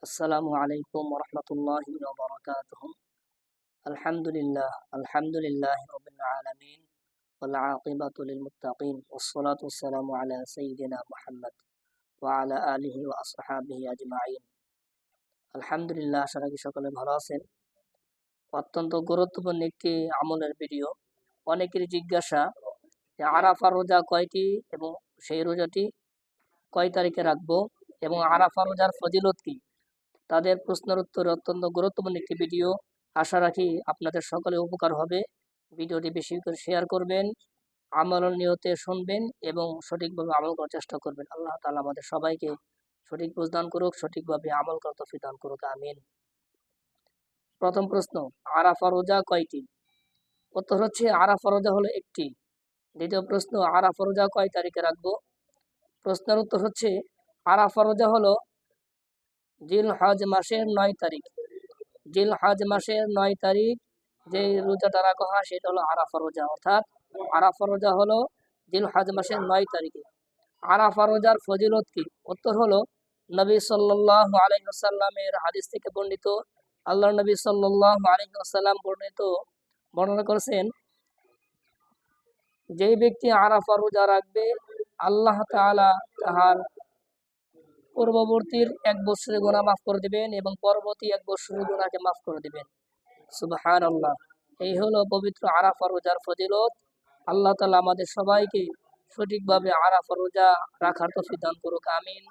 আসসালামু আলাইকুম ওরহমতুল্লাহি ওয়া বারাকাতুহু। আলহামদুলিল্লাহ রাব্বিল আলামিন ওয়াল আকিবাতু লিল মুত্তাকিন ওয়াসসালাতু ওয়াসসালামু আলা সাইয়্যিদিনা মুহাম্মদ ওয়া আলা আলিহি ওয়া আসহাবিহি আজমাইন। আলহামদুলিল্লাহ, আশা রাখি সকলে ভালো আছেন। অত্যন্ত গুরুত্বপূর্ণ একটি আমলের ভিডিও। অনেকেরই জিজ্ঞাসা যে আরাফা রোজা কয়টি এবং সেই রোজাটি কয় তারিখে রাখবো এবং আরাফা রোজার ফজিলত কি, তাদের প্রশ্নের উত্তরে অত্যন্ত গুরুত্বপূর্ণ একটি ভিডিও। আশা রাখি আপনাদের সকলে উপকার হবে। ভিডিওটি বেশি করে শেয়ার করবেন, আমলের নিয়তে শুনবেন এবং সঠিকভাবে আমল করার চেষ্টা করবেন। আল্লাহ তাআলা আমাদের সবাইকে সঠিক বুঝদান করুক, সঠিকভাবে আমল করার তৌফিক দান করুক, আমিন। প্রথম প্রশ্ন, আরাফা রোজা কয়টি? উত্তর হচ্ছে আরাফা রোজা হলো একটি। দ্বিতীয় প্রশ্ন, আরাফা রোজা কয় তারিখে রাখবো? প্রশ্নের উত্তর হচ্ছে আরাফা রোজা হলো জিলহজ মাসের 9 তারিখ। জিলহজ মাসের 9 তারিখ যে রোজাটা রাখা হয় সেটা হলো আরাফা রোজা, অর্থাৎ আরাফা রোজা হলো জিলহজ মাসের 9 তারিখে। আরাফা রোজার ফজিলত কি? উত্তর হলো নবী সাল্লাল্লাহু আলাইহি ওয়াসাল্লামের হাদিস থেকে বর্ণিত। আল্লাহর নবী সাল্লাল্লাহু আলাইহি ওয়াসাল্লাম বর্ণনা করেছেন, যে ব্যক্তি আরাফা রোজা রাখবে আল্লাহ তাআলা তাহার পূর্ববর্তীর 1 বছরের গুনাহ মাফ করে দিবেন এবং পরবর্তী 1 বছরের গুনাহকে মাফ করে দিবেন। সুবহানাল্লাহ। এই হলো পবিত্র আরাফা রোজার ফজিলত। আল্লাহ তাআলা আমাদের সবাইকে সঠিকভাবে আরাফা রোজা রাখার তৌফিক দান করুক, আমিন।